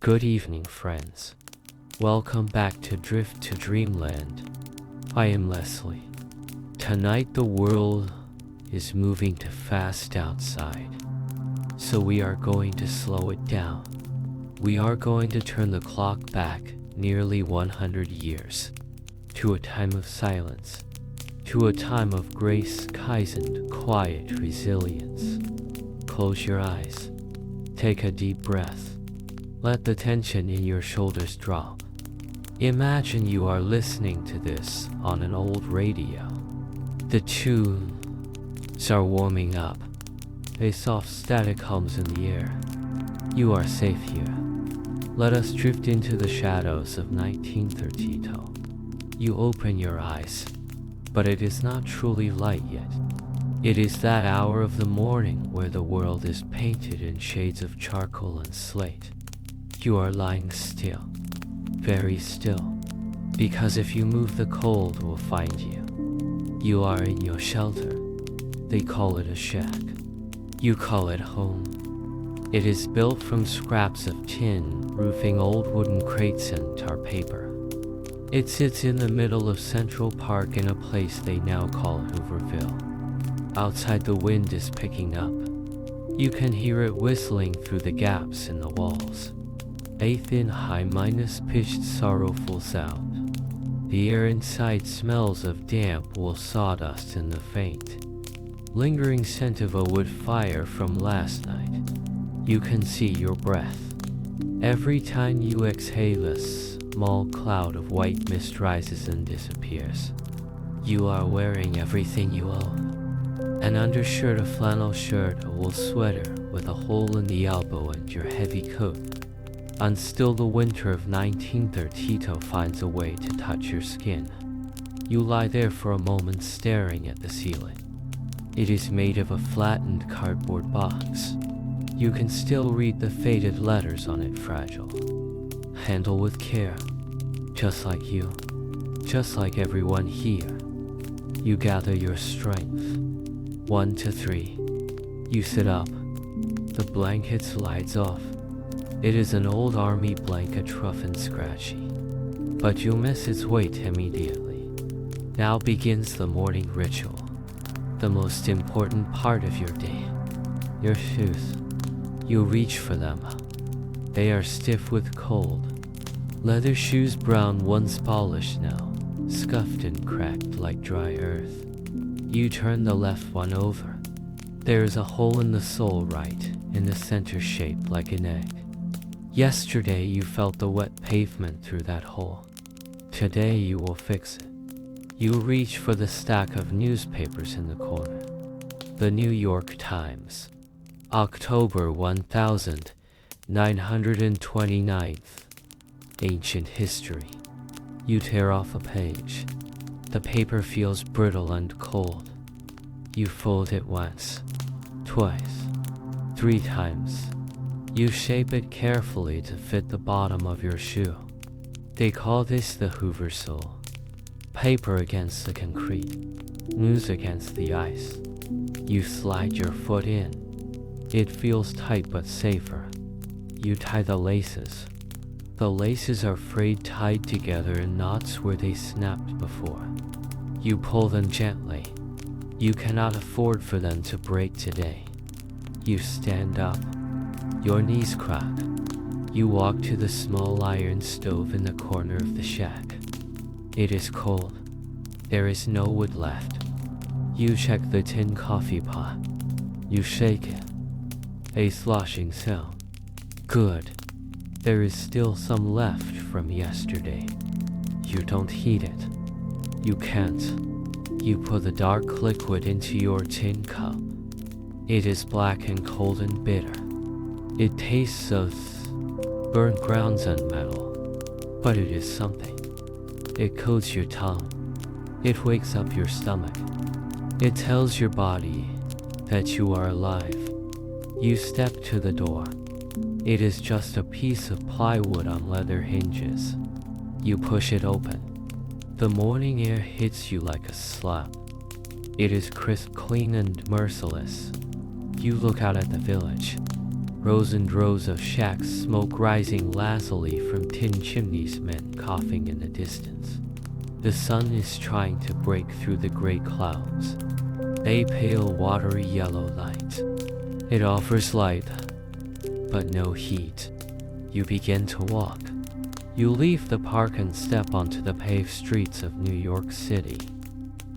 Good evening, friends. Welcome back to Drift to Dreamland. I am Leslie. Tonight the world is moving too fast outside, so we are going to slow it down. We are going to turn the clock back nearly 100 years, to a time of silence, to a time of grace, kaizen, quiet resilience. Close your eyes. Take a deep breath. Let the tension in your shoulders drop. Imagine you are listening to this on an old radio. The tunes are warming up. A soft static hums in the air. You are safe here. Let us drift into the shadows of 1932. You open your eyes, but it is not truly light yet. It is that hour of the morning where the world is painted in shades of charcoal and slate. You are lying still, very still, because if you move the cold will find you. You are in your shelter. They call it a shack. You call it home. It is built from scraps of tin, roofing, old wooden crates and tar paper. It sits in the middle of Central Park in a place they now call Hooverville. Outside the wind is picking up. You can hear it whistling through the gaps in the walls. A thin, high-pitched, sorrowful sound. The air inside smells of damp wool, sawdust, and the faint, lingering scent of a wood fire from last night. You can see your breath. Every time you exhale, a small cloud of white mist rises and disappears. You are wearing everything you own. An undershirt, a flannel shirt, a wool sweater with a hole in the elbow, and your heavy coat. And still the winter of 1932 finds a way to touch your skin. You lie there for a moment staring at the ceiling. It is made of a flattened cardboard box. You can still read the faded letters on it, fragile. Handle with care, just like you, just like everyone here. You gather your strength. 1 to 3. You sit up. The blanket slides off. It is an old army blanket, rough and scratchy, but you'll miss its weight immediately. Now begins the morning ritual, the most important part of your day. Your shoes. You reach for them. They are stiff with cold. Leather shoes, brown, once polished, now scuffed and cracked like dry earth. You turn the left one over. There is a hole in the sole right in the center, shaped like an egg. Yesterday you felt the wet pavement through that hole. Today you will fix it. You reach for the stack of newspapers in the corner. The New York Times. October 1929. Ancient history. You tear off a page. The paper feels brittle and cold. You fold it once, twice, 3 times. You shape it carefully to fit the bottom of your shoe. They call this the Hoover sole. Paper against the concrete, news against the ice. You slide your foot in. It feels tight but safer. You tie the laces. The laces are frayed, tied together in knots where they snapped before. You pull them gently. You cannot afford for them to break today. You stand up. Your knees crack. You walk to the small iron stove in the corner of the shack. It is cold. There is no wood left. You check the tin coffee pot. You shake it. A sloshing sound. Good. There is still some left from yesterday. You don't heat it. You can't. You put the dark liquid into your tin cup. It is black and cold and bitter. It tastes of burnt grounds and metal, but it is something. It coats your tongue. It wakes up your stomach. It tells your body that you are alive. You step to the door. It is just a piece of plywood on leather hinges. You push it open. The morning air hits you like a slap. It is crisp, clean, and merciless. You look out at the village. Rows and rows of shacks, smoke rising lazily from tin chimneys, men coughing in the distance. The sun is trying to break through the gray clouds. A pale, watery yellow light. It offers light, but no heat. You begin to walk. You leave the park and step onto the paved streets of New York City.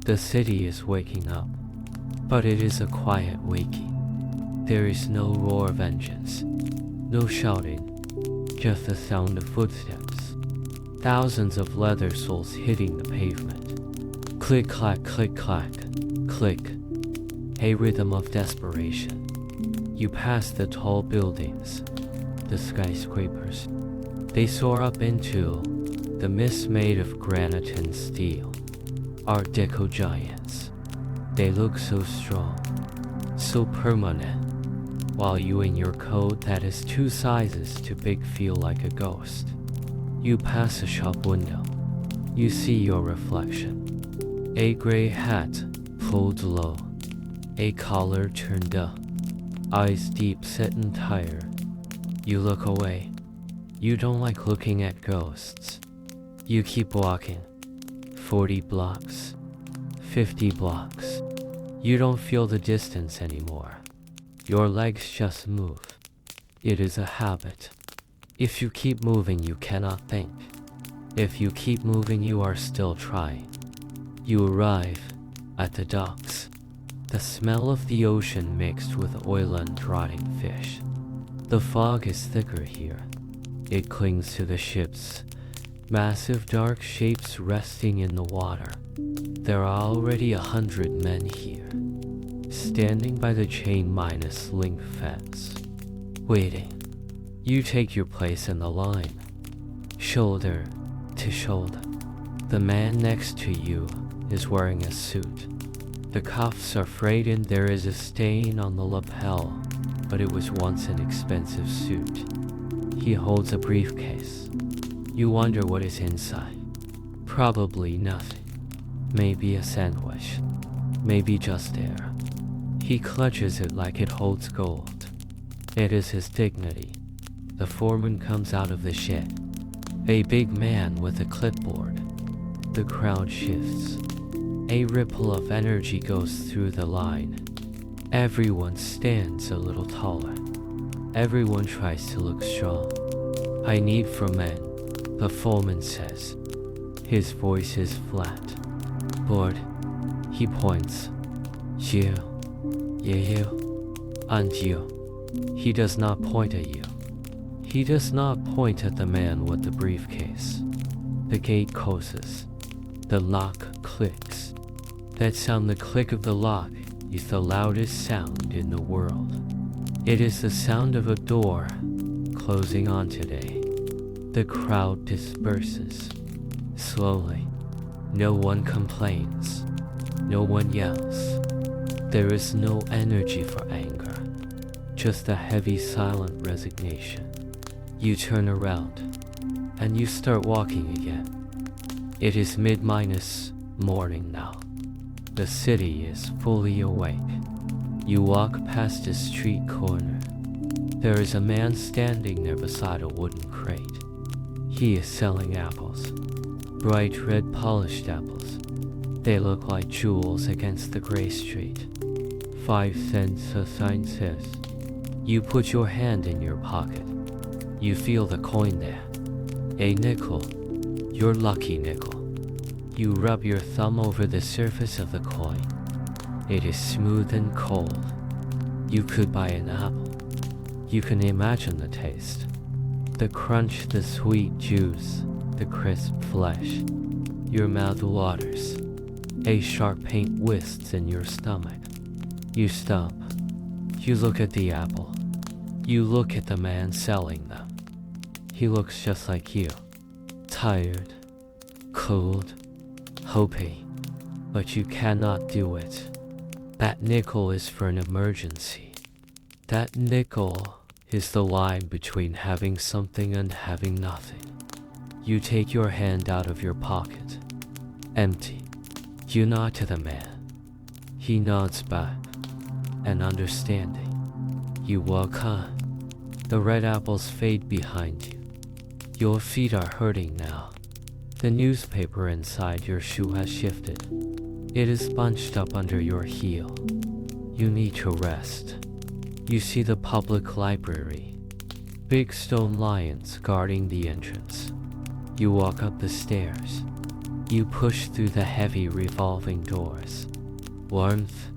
The city is waking up, but it is a quiet waking. There is no roar of engines, no shouting, just the sound of footsteps. Thousands of leather soles hitting the pavement. Click, clack, click, clack, click. A rhythm of desperation. You pass the tall buildings, the skyscrapers. They soar up into the mist made of granite and steel. Art Deco giants. They look so strong, so permanent. While you in your coat that is 2 sizes too big feel like a ghost. You pass a shop window. You see your reflection. A gray hat pulled low. A collar turned up. Eyes deep set and tired. You look away. You don't like looking at ghosts. You keep walking. 40 blocks. 50 blocks. You don't feel the distance anymore. Your legs just move. It is a habit. If you keep moving, you cannot think. If you keep moving, you are still trying. You arrive at the docks. The smell of the ocean mixed with oil and rotting fish. The fog is thicker here. It clings to the ships. Massive dark shapes resting in the water. There are already 100 men here, standing by the chain-link fence, waiting. You take your place in the line, shoulder to shoulder. The man next to you is wearing a suit. The cuffs are frayed and there is a stain on the lapel, but it was once an expensive suit. He holds a briefcase. You wonder what is inside. Probably nothing. Maybe a sandwich. Maybe just air. He clutches it like it holds gold. It is his dignity. The foreman comes out of the shed. A big man with a clipboard. The crowd shifts. A ripple of energy goes through the line. Everyone stands a little taller. Everyone tries to look strong. I need for men, the foreman says. His voice is flat. Lord, he points. You, and you. He does not point at you. He does not point at the man with the briefcase. The gate closes. The lock clicks. That sound, the click of the lock, is the loudest sound in the world. It is the sound of a door closing on today. The crowd disperses. Slowly. No one complains. No one yells. There is no energy for anger. Just a heavy, silent resignation. You turn around, and you start walking again. It is mid-morning now. The city is fully awake. You walk past a street corner. There is a man standing there beside a wooden crate. He is selling apples. Bright red polished apples. They look like jewels against the gray street. 5 cents, a sign says. You put your hand in your pocket. You feel the coin there. A nickel. Your lucky nickel. You rub your thumb over the surface of the coin. It is smooth and cold. You could buy an apple. You can imagine the taste. The crunch, the sweet juice, the crisp flesh. Your mouth waters. A sharp pain whisks in your stomach. You stop. You look at the apple. You look at the man selling them. He looks just like you. Tired, cold, hopey, but you cannot do it. That nickel is for an emergency. That nickel is the line between having something and having nothing. You take your hand out of your pocket. Empty. You nod to the man. He nods back. And understanding. You walk on. The red apples fade behind you. Your feet are hurting now. The newspaper inside your shoe has shifted. It is bunched up under your heel. You need to rest. You see the public library. Big stone lions guarding the entrance. You walk up the stairs. You push through the heavy revolving doors. Warmth.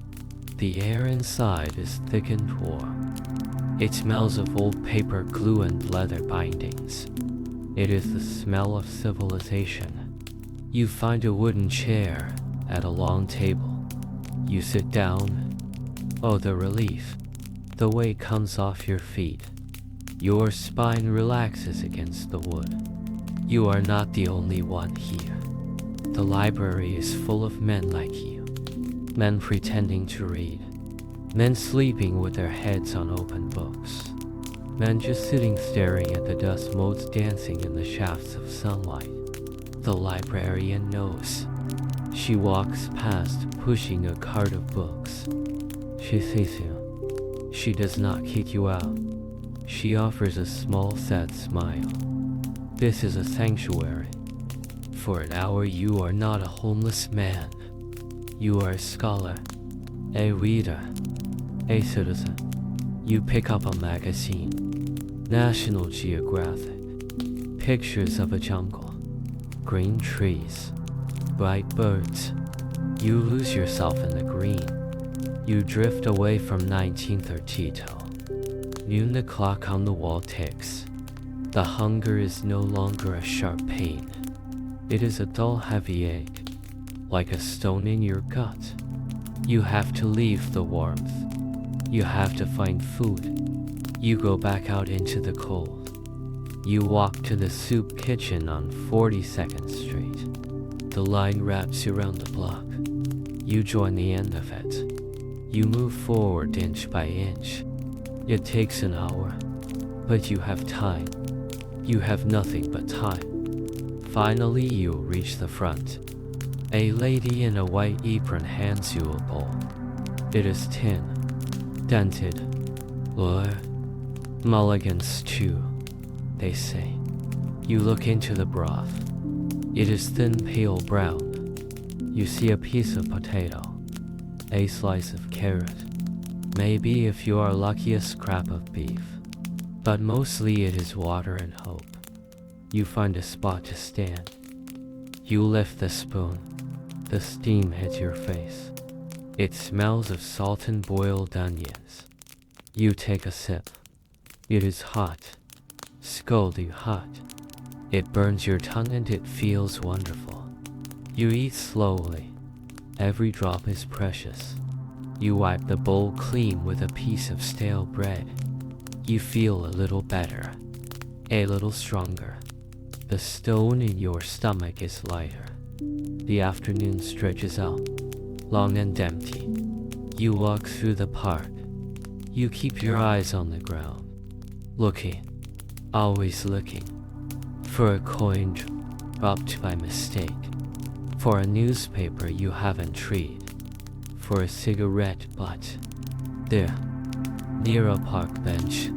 The air inside is thick and warm. It smells of old paper glue and leather bindings. It is the smell of civilization. You find a wooden chair at a long table. You sit down. Oh, the relief. The weight comes off your feet. Your spine relaxes against the wood. You are not the only one here. The library is full of men like you. Men pretending to read. Men sleeping with their heads on open books. Men just sitting staring at the dust motes dancing in the shafts of sunlight. The librarian knows. She walks past, pushing a cart of books. She sees you. She does not kick you out. She offers a small, sad smile. This is a sanctuary. For an hour you are not a homeless man. You are a scholar, a reader, a citizen. You pick up a magazine. National Geographic. Pictures of a jungle. Green trees. Bright birds. You lose yourself in the green. You drift away from 1932. Noon, the clock on the wall ticks. The hunger is no longer a sharp pain. It is a dull, heavy ache, like a stone in your gut. You have to leave the warmth. You have to find food. You go back out into the cold. You walk to the soup kitchen on 42nd Street. The line wraps around the block. You join the end of it. You move forward inch by inch. It takes an hour, but you have time. You have nothing but time. Finally, you reach the front. A lady in a white apron hands you a bowl. It is tin, dented. Lure, mulligan stew, they say. You look into the broth. It is thin, pale brown. You see a piece of potato, a slice of carrot, maybe if you are lucky a scrap of beef. But mostly it is water and hope. You find a spot to stand. You lift the spoon. The steam hits your face. It smells of salt and boiled onions. You take a sip. It is hot. Scalding hot. It burns your tongue and it feels wonderful. You eat slowly. Every drop is precious. You wipe the bowl clean with a piece of stale bread. You feel a little better. A little stronger. The stone in your stomach is lighter. The afternoon stretches out, long and empty. You walk through the park. You keep your eyes on the ground. Looking. Always looking. For a coin dropped by mistake. For a newspaper you haven't read. For a cigarette butt. There, near a park bench,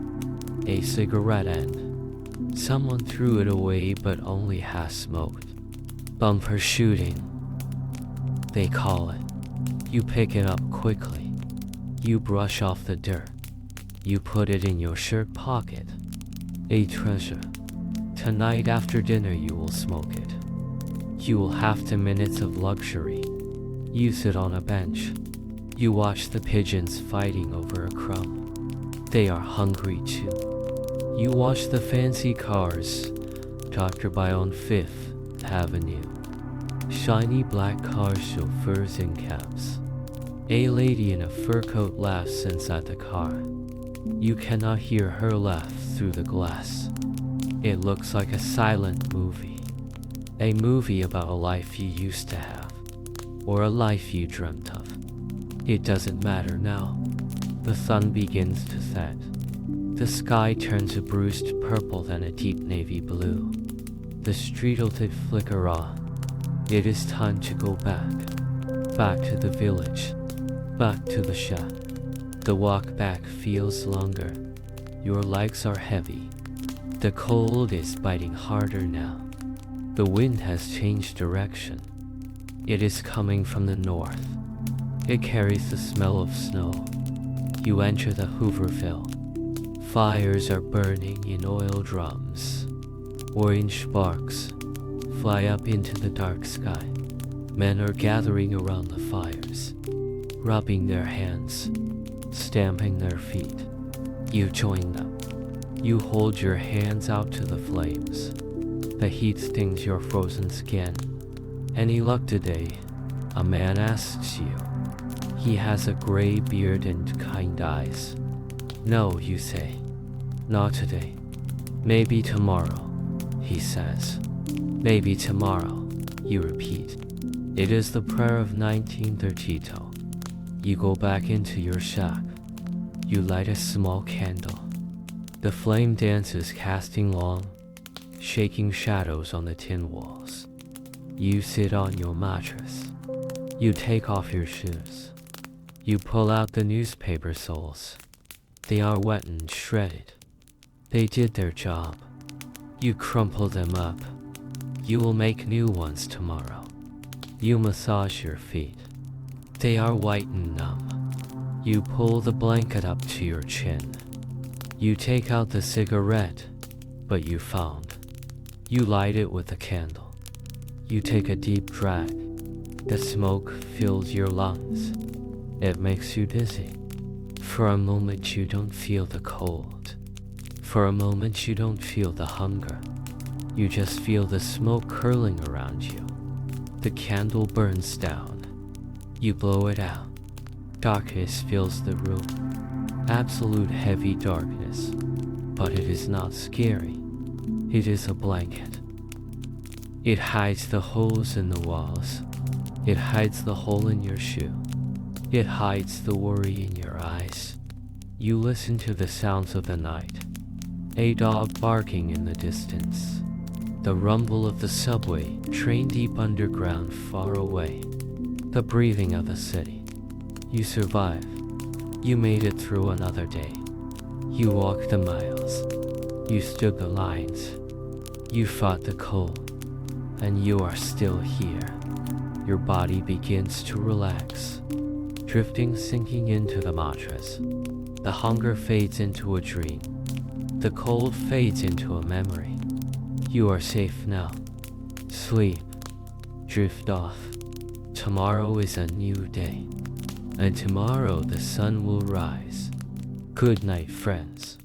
a cigarette end. Someone threw it away but only half smoked. Bumper shooting, they call it. You pick it up quickly. You brush off the dirt. You put it in your shirt pocket. A treasure. Tonight after dinner you will smoke it. You will have 10 minutes of luxury. You sit on a bench. You watch the pigeons fighting over a crumb. They are hungry too. You watch the fancy cars doctored by on 5th Avenue. Shiny black cars, chauffeurs in cabs. A lady in a fur coat laughs inside the car. You cannot hear her laugh through the glass. It looks like a silent movie. A movie about a life you used to have, or a life you dreamt of. It doesn't matter now. The sun begins to set. The sky turns a bruised purple then a deep navy blue. The streetlights flicker on. It is time to go back. Back to the village. Back to the shack. The walk back feels longer. Your legs are heavy. The cold is biting harder now. The wind has changed direction. It is coming from the north. It carries the smell of snow. You enter the Hooverville. Fires are burning in oil drums. Orange sparks fly up into the dark sky. Men are gathering around the fires, rubbing their hands, stamping their feet. You join them. You hold your hands out to the flames. The heat stings your frozen skin. Any luck today? A man asks you. He has a gray beard and kind eyes. No, you say. Not today. Maybe tomorrow, he says. Maybe tomorrow, you repeat. It is the prayer of 1932. You go back into your shack. You light a small candle. The flame dances, casting long, shaking shadows on the tin walls. You sit on your mattress. You take off your shoes. You pull out the newspaper soles. They are wet and shredded. They did their job. You crumple them up. You will make new ones tomorrow. You massage your feet. They are white and numb. You pull the blanket up to your chin. You take out the cigarette, but you found. You light it with a candle. You take a deep drag. The smoke fills your lungs. It makes you dizzy. For a moment you don't feel the cold. For a moment you don't feel the hunger. You just feel the smoke curling around you. The candle burns down. You blow it out. Darkness fills the room. Absolute heavy darkness. But it is not scary. It is a blanket. It hides the holes in the walls. It hides the hole in your shoe. It hides the worry in your eyes. You listen to the sounds of the night. A dog barking in the distance. The rumble of the subway, train deep underground far away. The breathing of the city. You survive. You made it through another day. You walked the miles. You stood the lines. You fought the cold. And you are still here. Your body begins to relax. Drifting, sinking into the mattress. The hunger fades into a dream. The cold fades into a memory. You are safe now. Sleep. Drift off. Tomorrow is a new day. And tomorrow the sun will rise. Good night, friends.